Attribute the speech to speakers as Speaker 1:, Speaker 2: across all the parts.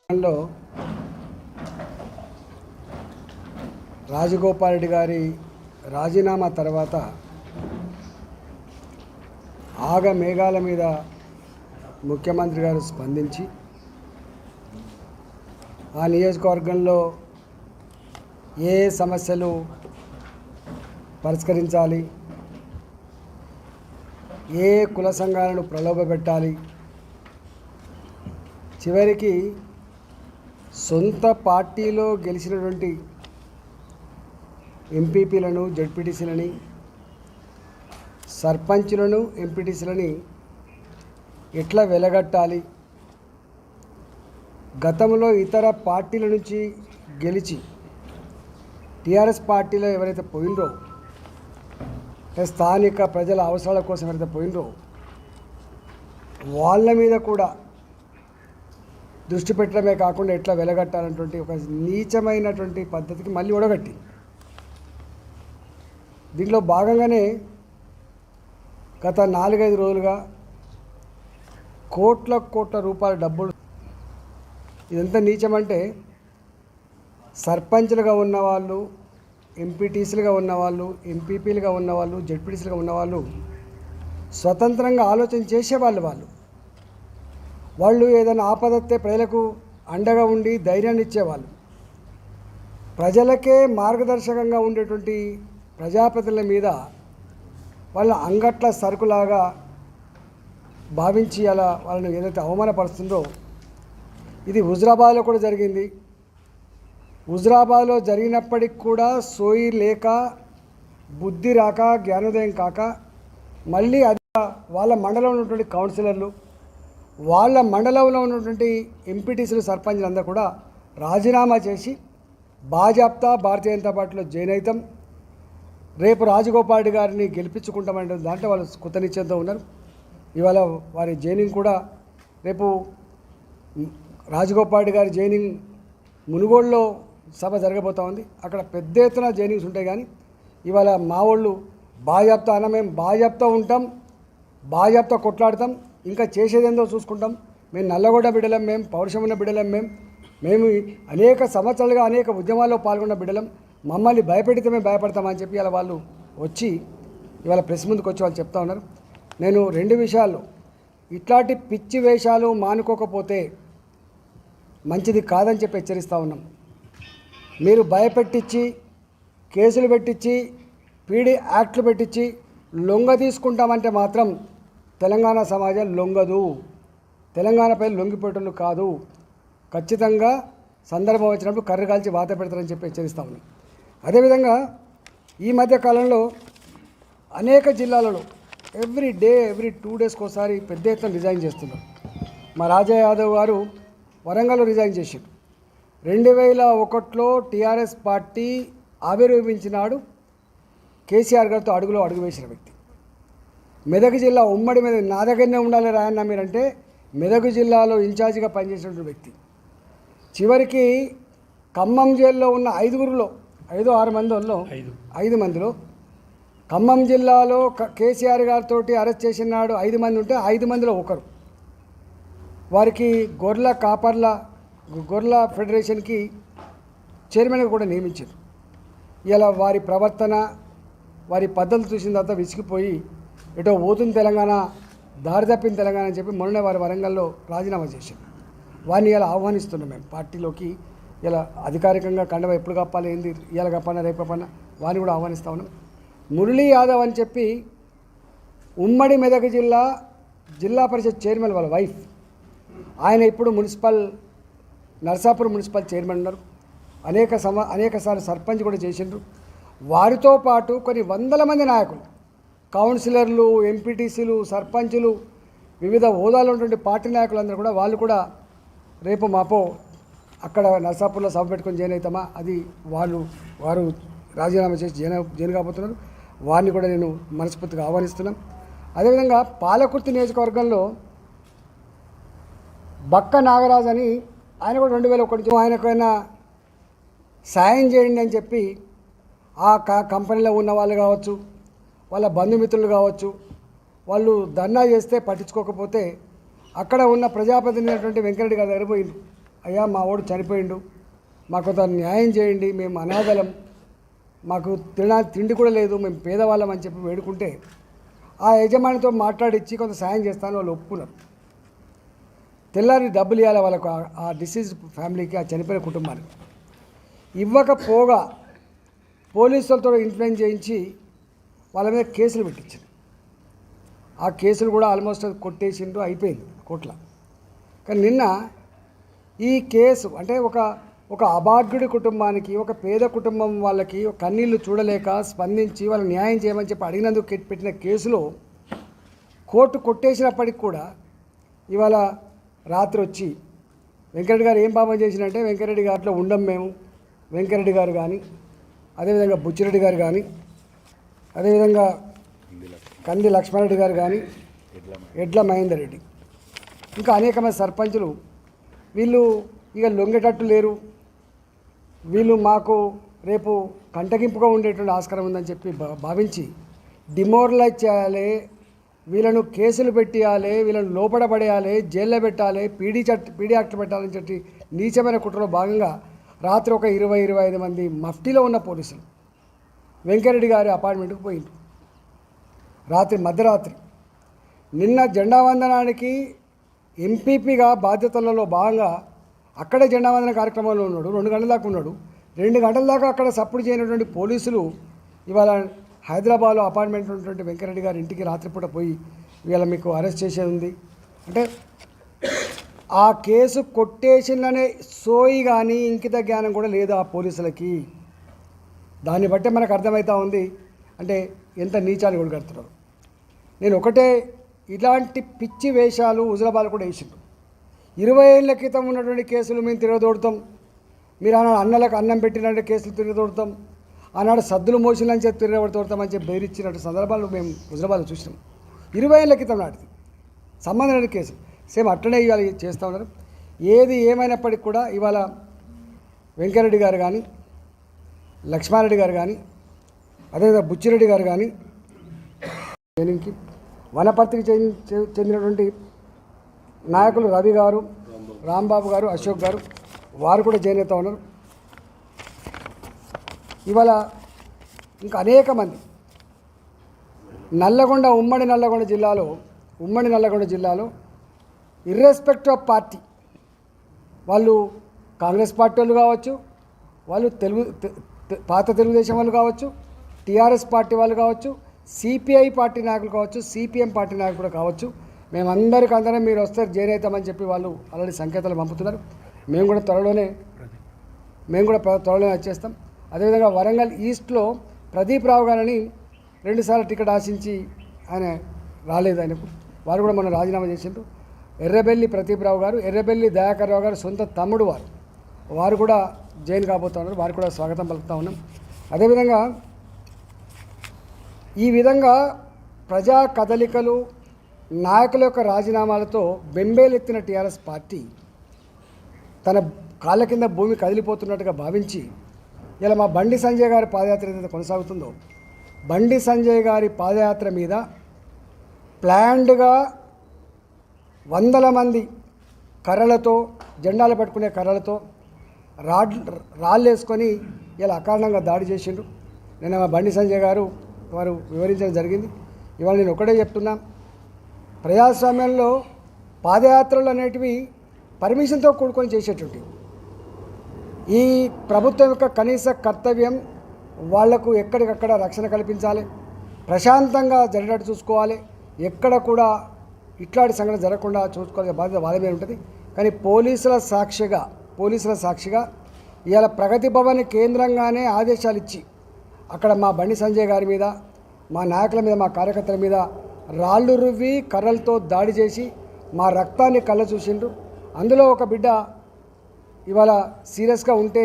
Speaker 1: లో రాజగోపాల్ రెడ్డి గారి రాజీనామా తర్వాత ఆగ మేఘాల మీద ముఖ్యమంత్రి గారు స్పందించి ఆ నియోజకవర్గంలో ఏ సమస్యలు పరిష్కరించాలి, ఏ కుల సంఘాలను ప్రలోభపెట్టాలి, చివరికి సొంత పార్టీలో గెలిచినటువంటి ఎంపీపీలను, జడ్పీటీసీలని, సర్పంచులను, ఎంపీటీసీలని ఎట్లా వెలగట్టాలి, గతంలో ఇతర పార్టీల నుంచి గెలిచి టీఆర్ఎస్ పార్టీలో ఎవరైతే పోయినరో, స్థానిక ప్రజల అవసరాల కోసం ఎవరైతే పోయినరో వాళ్ళ మీద కూడా దృష్టి పెట్టడమే కాకుండా ఎట్లా వెలగట్టాలన్నటువంటి ఒక నీచమైనటువంటి పద్ధతికి మళ్ళీ ఒడగట్టి, దీంట్లో భాగంగానే గత 4-5 రోజులుగా కోట్ల రూపాయల డబ్బులు. ఇదంతా నీచమంటే సర్పంచ్లుగా ఉన్నవాళ్ళు, ఎంపీటీసీలుగా ఉన్నవాళ్ళు, ఎంపీపీలుగా ఉన్నవాళ్ళు, జడ్పీటీసీలుగా ఉన్నవాళ్ళు స్వతంత్రంగా ఆలోచన చేసేవాళ్ళు. వాళ్ళు ఏదైనా ఆపదత్తే ప్రజలకు అండగా ఉండి ధైర్యాన్ని ఇచ్చేవాళ్ళు. ప్రజలకే మార్గదర్శకంగా ఉండేటువంటి ప్రజాప్రతినిధుల మీద వాళ్ళ అంగట్ల సరుకులాగా భావించి అలా వాళ్ళని ఏదైతే అవమానపరుస్తుందో, ఇది హుజురాబాద్లో కూడా జరిగింది. హుజురాబాద్లో జరిగినప్పటికి కూడా సోయి లేక, బుద్ధి రాక, జ్ఞానోదయం కాక మళ్ళీ అది వాళ్ళ మండలంలో ఉన్నటువంటి కౌన్సిలర్లు, వాళ్ళ మండలంలో ఉన్నటువంటి ఎంపీటీసీలు, సర్పంచ్లు అందరూ కూడా రాజీనామా చేసి బాజాప్తా భారతీయ జనతా పార్టీలో జాయిన్ అవుతాం, రేపు రాజగోపాల్ రెడ్డి గారిని గెలిపించుకుంటామనే దాంట్లో వాళ్ళు కృతనిశ్చయంతో ఉన్నారు. ఇవాళ వారి జాయినింగ్ కూడా రేపు రాజగోపాల్ రెడ్డి గారి జాయినింగ్ మునుగోడులో సభ జరగబోతూ ఉంది. అక్కడ పెద్ద ఎత్తున జాయినింగ్స్ ఉంటాయి. కానీ ఇవాళ మా వాళ్ళు బాజాప్తా అన్న, మేము బాజాప్తా ఉంటాం, బాజాప్తా కొట్లాడతాం, ఇంకా చేసేదేందో చూసుకుంటాం, మేము నల్లగొండ బిడ్డలం, మేము పౌరుషం ఉన్న బిడ్డలం, మేము అనేక సంవత్సరాలుగా అనేక ఉద్యమాల్లో పాల్గొన్న బిడ్డలం, మమ్మల్ని భయపెడితే మేము భయపడతామని చెప్పి ఇలా వాళ్ళు వచ్చి ఇవాళ ప్రెస్ ముందుకు వచ్చి వాళ్ళు చెప్తా ఉన్నారు. నేను 2 విషయాల్లో ఇట్లాంటి పిచ్చి వేషాలు మానుకోకపోతే మంచిది కాదని చెప్పి హెచ్చరిస్తూ ఉన్నాం. మీరు భయపెట్టించి, కేసులు పెట్టించి, పీడీ యాక్ట్లు పెట్టించి లొంగ తీసుకుంటామంటే మాత్రం తెలంగాణ సమాజం లొంగదు. తెలంగాణ ప్రజలు లొంగిపోయేటోళ్ళు కాదు. ఖచ్చితంగా సందర్భం వచ్చినప్పుడు కర్ర కాల్చి వాత పెడతారని చెప్పి హెచ్చరిస్తా ఉన్నాం. అదేవిధంగా ఈ మధ్య కాలంలో అనేక జిల్లాలలో ఎవ్రీ 2 డేస్కి ఒకసారి పెద్ద ఎత్తున రిజైన్ చేస్తున్నారు. మా రాజా యాదవ్ గారు వరంగల్లో రిజైన్ చేశారు. 2001లో టీఆర్ఎస్ పార్టీ ఆవిర్భవించినాడు కేసీఆర్ గారితో అడుగులో అడుగు వేసిన వ్యక్తి. మెదక్ జిల్లా ఉమ్మడి మీద నా దగ్గరనే ఉండాలి రాయన్న మీరంటే మెదక్ జిల్లాలో ఇన్ఛార్జిగా పనిచేసినటువంటి వ్యక్తి. చివరికి ఖమ్మం జైల్లో ఉన్న 5 మందిలో ఖమ్మం జిల్లాలో కేసీఆర్ గారితో అరెస్ట్ చేసినాడు 5 మంది ఉంటే 5 మందిలో ఒకరు. వారికి గొర్రెల ఫెడరేషన్కి చైర్మన్గా కూడా నియమించారు. ఇలా వారి ప్రవర్తన, వారి పద్ధతులు చూసిన తర్వాత విసిగిపోయి ఎటో పోతుంది తెలంగాణ, దారి తప్పిన తెలంగాణ అని చెప్పి మొన్న వారి వరంగల్లో రాజీనామా చేశారు. వారిని ఇలా ఆహ్వానిస్తున్నాం మేము పార్టీలోకి. ఇలా అధికారికంగా కండవ ఎప్పుడు కప్పాలి, ఏంది ఇవాళ కప్పన్నా రేపు కప్పన్నా వారిని కూడా ఆహ్వానిస్తూ ఉన్నాం. మురళీ యాదవ్ అని చెప్పి ఉమ్మడి మెదక్ జిల్లా పరిషత్ చైర్మన్ వాళ్ళ వైఫ్, ఆయన ఇప్పుడు నర్సాపూర్ మున్సిపల్ చైర్మన్ ఉన్నారు. అనేకసార్లు సర్పంచ్ కూడా చేసిండ్రు. వారితో పాటు కొన్ని వందల మంది నాయకులు, కౌన్సిలర్లు, ఎంపీటీసీలు, సర్పంచులు, వివిధ హోదాలో ఉన్నటువంటి పార్టీ నాయకులందరూ కూడా వాళ్ళు కూడా రేపు మాపో అక్కడ నర్సాపూర్లో సభ పెట్టుకొని జాయిన్ అవుతామా, అది వారు రాజీనామా చేసి జాయిన్ కాబోతున్నారు. వారిని కూడా నేను మనస్ఫూర్తిగా ఆహ్వానిస్తున్నాం. అదేవిధంగా పాలకుర్తి నియోజకవర్గంలో బక్క నాగరాజు అని ఆయన కూడా 2001 ఆయనకైనా సాయం చేయండి అని చెప్పి ఆ కంపెనీలో ఉన్న వాళ్ళు కావచ్చు, వాళ్ళ బంధుమిత్రులు కావచ్చు, వాళ్ళు ధర్నా చేస్తే పట్టించుకోకపోతే అక్కడ ఉన్న ప్రజాప్రతినిధి అయినటువంటి వెంకరెడ్డి గారి దగ్గర పోయింది. అయ్యా మా వాడు చనిపోయిండు, మాకు కొంత న్యాయం చేయండి, మేము అనాథలం, మాకు తిండి కూడా లేదు, మేము పేదవాళ్ళం అని చెప్పి వేడుకుంటే ఆ యజమానితో మాట్లాడించి కొంత సాయం చేస్తాను వాళ్ళు ఒప్పుకున్నారు. తెల్లారి డబ్బులు ఇవ్వాలి వాళ్ళకు, ఆ డిసీజ్ ఫ్యామిలీకి, ఆ చనిపోయిన కుటుంబానికి. ఇవ్వకపోగా పోలీసులతో ఇన్ఫ్లుయెన్స్ చేయించి వాళ్ళ మీద కేసులు పెట్టించారు. ఆ కేసులు కూడా ఆల్మోస్ట్ కొట్టేసిండు, అయిపోయింది కోట్ల. కానీ నిన్న ఈ కేసు అంటే ఒక అభాగ్యుడి కుటుంబానికి, ఒక పేద కుటుంబం వాళ్ళకి కన్నీళ్లు చూడలేక స్పందించి వాళ్ళు న్యాయం చేయమని చెప్పి అడిగినందుకు పెట్టిన కేసులో కోర్టు కొట్టేసినప్పటికి కూడా ఇవాళ రాత్రి వచ్చి వెంకరెడ్డి గారు ఏం పాపం చేసినంటే, వెంకరెడ్డి గారిలో ఉండం మేము, వెంకరెడ్డి గారు కానీ, అదేవిధంగా బుచ్చిరెడ్డి గారు కానీ, అదేవిధంగా కంది లక్ష్మారెడ్డి గారు కానీ, ఎడ్ల మహేందర్ రెడ్డి, ఇంకా అనేకమైన సర్పంచులు వీళ్ళు ఇక లొంగేటట్టు లేరు, వీళ్ళు మాకు రేపు కంటగింపుగా ఉండేటువంటి ఆస్కారం ఉందని చెప్పి భావించి డిమోరలైజ్ చేయాలి, వీళ్ళను కేసులు పెట్టేయాలి, వీళ్ళను లోపల పడేయాలి, జైల్లో పెట్టాలి, పీడీ యాక్ట్ పెట్టాలని చెప్పి నీచమైన కుట్రలో భాగంగా రాత్రి ఒక 20-25 మంది మఫ్టీలో ఉన్న పోలీసులు వెంకరెడ్డి గారి అపార్ట్మెంట్కి పోయింది రాత్రి మధ్యరాత్రి. నిన్న జెండా వందనానికి ఎంపీపీగా బాధ్యతలలో భాగంగా అక్కడే జెండా వందన కార్యక్రమంలో ఉన్నాడు, 2 గంటల దాకా ఉన్నాడు. 2 గంటల దాకా అక్కడ సపోర్ట్ చేయనటువంటి పోలీసులు ఇవాళ హైదరాబాద్లో అపార్ట్మెంట్ ఉన్నటువంటి వెంకరెడ్డి గారి ఇంటికి రాత్రిపూట పోయి ఇవాళ మీకు అరెస్ట్ చేసేది ఉంది అంటే ఆ కేసు కొట్టేసిందనే సోయి కానీ ఇంకిత జ్ఞానం కూడా లేదు ఆ పోలీసులకి. దాన్ని బట్టే మనకు అర్థమవుతూ ఉంది అంటే ఎంత నీచాలు కొడుకడుతున్నారు. నేను ఒకటే, ఇలాంటి పిచ్చి వేషాలు హుజరాబాద్ కూడా వేసిండ్రు. 20 ఏళ్ల క్రితం ఉన్నటువంటి కేసులు మేము తిరగదోడతాం, మీరు ఆనాడు అన్నలకు అన్నం పెట్టినట్టు కేసులు తిరగదోడతాం, ఆనాడు సద్దులు మోసిందని చెప్పి తిరగబడుతామని చెప్పి బెదిరించినట్టు సందర్భాలు మేము హుజరాబాద్లో చూసినాం. 20 ఏళ్ల క్రితం నాటిది సంబంధం లేని కేసులు సేమ్ అట్లనే ఇవాళ చేస్తూ ఉన్నారు. ఏది ఏమైనప్పటికీ కూడా ఇవాళ వెంకరెడ్డి గారు కానీ, లక్ష్మారెడ్డి గారు కానీ, అదేవిధంగా బుచ్చిరెడ్డి గారు కానీ, ట్రైనింగ్కి వనపర్తికి చెందినటువంటి నాయకులు రవి గారు, రాంబాబు గారు, అశోక్ గారు వారు కూడా జాయిన్ అవుతూ ఉన్నారు. ఇవాళ ఇంకా అనేక మంది ఉమ్మడి నల్లగొండ జిల్లాలో ఇర్రెస్పెక్ట్ ఆఫ్ పార్టీ, వాళ్ళు కాంగ్రెస్ పార్టీ వాళ్ళు కావచ్చు, వాళ్ళు పాత తెలుగుదేశం వాళ్ళు కావచ్చు, టీఆర్ఎస్ పార్టీ వాళ్ళు కావచ్చు, సిపిఐ పార్టీ నాయకులు కావచ్చు, సిపిఎం పార్టీ నాయకులు కావచ్చు, మేమందరికీ మీరు వస్తే జాయిన్ అవుతామని చెప్పి వాళ్ళు ఆల్రెడీ సంకేతాలు పంపుతున్నారు. మేము కూడా త్వరలోనే వచ్చేస్తాం. అదేవిధంగా వరంగల్ ఈస్ట్లో ప్రదీప్ రావు గారిని 2 సార్లు టికెట్ ఆశించి ఆయన రాలేదు, ఆయనకు వారు కూడా మనం రాజీనామా చేసిండ్రు. ఎర్రబెల్లి ప్రదీప్ రావు గారు, ఎర్రబెల్లి దయాకర్ రావు గారు సొంత తమ్ముడు వారు కూడా జాయిన్ కాబోతూ ఉన్నారు, వారు కూడా స్వాగతం పలుకుతూ ఉన్నాం. అదేవిధంగా ఈ విధంగా ప్రజా కదలికలు, నాయకుల యొక్క రాజీనామాలతో బెంబేలెత్తిన టీఆర్ఎస్ పార్టీ తన కాళ్ళ కింద భూమి కదిలిపోతున్నట్టుగా భావించి ఇలా మా బండి సంజయ్ గారి పాదయాత్ర ఏదైతే కొనసాగుతుందో, బండి సంజయ్ గారి పాదయాత్ర మీద ప్లాన్డ్గా 100 మంది కర్రలతో, జెండాలు పట్టుకునే కర్రలతో రాళ్ళు వేసుకొని ఇలా అకారణంగా దాడి చేసిండ్రు. నిన్న మా బండి సంజయ్ గారు వారు వివరించడం జరిగింది. ఇవాళ నేను ఒకటే చెప్తున్నా, ప్రజాస్వామ్యంలో పాదయాత్రలు అనేటివి పర్మిషన్తో కూడుకొని చేసేటువంటి, ఈ ప్రభుత్వం యొక్క కనీస కర్తవ్యం వాళ్లకు ఎక్కడికక్కడ రక్షణ కల్పించాలి, ప్రశాంతంగా జరిగేటట్టు చూసుకోవాలి, ఎక్కడ కూడా ఇట్లాంటి సంఘటన జరగకుండా చూసుకోవాల్సిన బాధ్యత వాళ్ళ మీద ఉంటుంది. కానీ పోలీసుల సాక్షిగా ఇవాళ ప్రగతి భవన్ కేంద్రంగానే ఆదేశాలు ఇచ్చి అక్కడ మా బండి సంజయ్ గారి మీద, మా నాయకుల మీద, మా కార్యకర్తల మీద రాళ్ళు రువ్వి కర్రలతో దాడి చేసి మా రక్తాన్ని కళ్ళ చూసిండ్రు. అందులో ఒక బిడ్డ ఇవాళ సీరియస్గా ఉంటే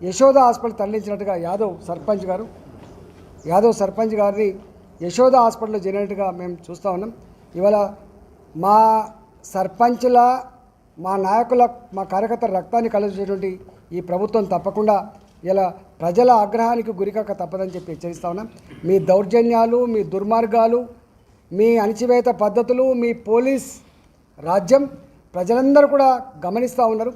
Speaker 1: యశోద హాస్పిటల్ తరలించినట్టుగా యాదవ్ సర్పంచ్ గారిని యశోద హాస్పిటల్లో చేరినట్టుగా మేము చూస్తూ ఉన్నాం. ఇవాళ మా సర్పంచ్ల, మా నాయకుల, మా కార్యకర్తల రక్తాన్ని కళ్ళ చూసేటువంటి ఈ ప్రభుత్వం తప్పకుండా ఇలా ప్రజల ఆగ్రహానికి గురికాక తప్పదని చెప్పి హెచ్చరిస్తూ ఉన్నాం. మీ దౌర్జన్యాలు, మీ దుర్మార్గాలు, మీ అణచివేత పద్ధతులు, మీ పోలీస్ రాజ్యం ప్రజలందరూ కూడా గమనిస్తూ ఉన్నారు.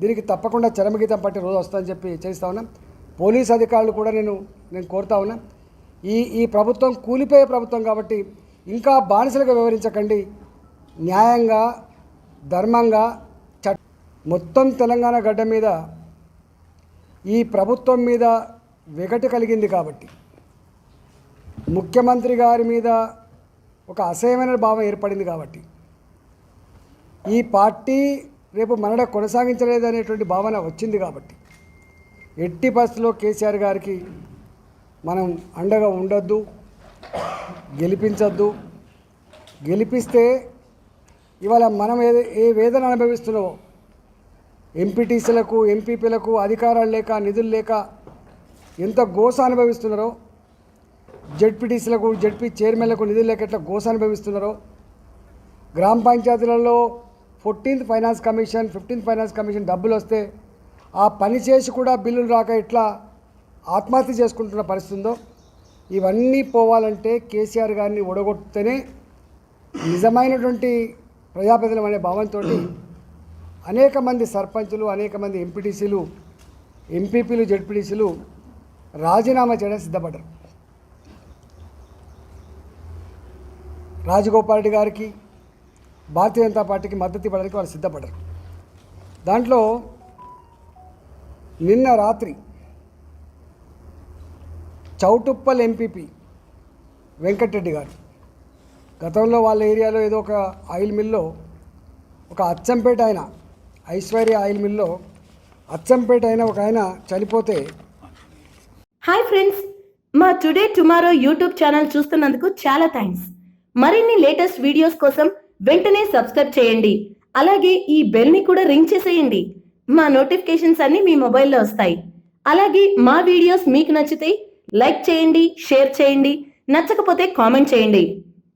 Speaker 1: దీనికి తప్పకుండా చరమగీతం పట్టే రోజు వస్తుందని చెప్పి చేస్తా ఉన్నా. పోలీస్ అధికారులు కూడా నేను కోరుతా ఉన్నా, ఈ ప్రభుత్వం కూలిపోయే ప్రభుత్వం కాబట్టి ఇంకా బానిసలుగా వ్యవహరించకండి, న్యాయంగా ధర్మంగా మొత్తం తెలంగాణ గడ్డ మీద ఈ ప్రభుత్వం మీద వెగటు కలిగింది కాబట్టి, ముఖ్యమంత్రి గారి మీద ఒక అసహ్యమైన భావం ఏర్పడింది కాబట్టి, ఈ పార్టీ రేపు మనడ కొనసాగించలేదు అనేటువంటి భావన వచ్చింది కాబట్టి ఎట్టి పరిస్థితుల్లో కేసీఆర్ గారికి మనం అండగా ఉండొద్దు, గెలిపించొద్దు. గెలిపిస్తే ఇవాళ మనం ఏ వేదన అనుభవిస్తున్నామో, ఎంపీటీసీలకు ఎంపీపీలకు అధికారాలు లేక నిధులు లేక ఎంత గోస అనుభవిస్తున్నారో, జడ్పీటీసీలకు జడ్పీ చైర్మన్లకు నిధులు లేక ఎట్లా గోస అనుభవిస్తున్నారో, గ్రామ పంచాయతీలలో 14th finance commission 15th finance commission డబ్బులు వస్తే ఆ పని చేసి కూడా బిల్లులు రాక ఎట్లా ఆత్మహత్య చేసుకుంటున్న పరిస్థితి ఉందో, ఇవన్నీ పోవాలంటే కేసీఆర్ గారిని ఓడగొడితేనే నిజమైనటువంటి ప్రజాప్రతినిధులు అనే భావంతో అనేక మంది సర్పంచులు, అనేక మంది ఎంపీటీసీలు, ఎంపీపీలు, జడ్పీటీసీలు రాజీనామా చేయడానికి సిద్ధపడ్డారు. రాజగోపాల్ రెడ్డి గారికి, భారతీయ జనతా పార్టీకి మద్దతు ఇవ్వడానికి వాళ్ళు సిద్ధపడ్డారు. దాంట్లో నిన్న రాత్రి చౌటుప్పల్ ఎంపీపీ వెంకటరెడ్డి గారు, గతంలో వాళ్ళ ఏరియాలో ఏదో ఒక ఆయిల్ మిల్లో, ఒక అచ్చంపేట ఆయన ఐశ్వర్య ఆయిల్ మిల్లో అచ్చంపేట అయిన ఒక ఆయన చనిపోతే,
Speaker 2: హాయ్ ఫ్రెండ్స్, మా టుడే టుమారో యూట్యూబ్ ఛానల్ చూస్తున్నందుకు చాలా థ్యాంక్స్. మరిన్ని లేటెస్ట్ వీడియోస్ కోసం వెంటనే సబ్స్క్రైబ్ చేయండి. అలాగే ఈ బెల్ ని కూడా రింగ్ చేసేయండి. మా నోటిఫికేషన్స్ అన్ని మీ మొబైల్లో వస్తాయి. అలాగే మా వీడియోస్ మీకు నచ్చితే లైక్ చేయండి, షేర్ చేయండి, నచ్చకపోతే కామెంట్ చేయండి.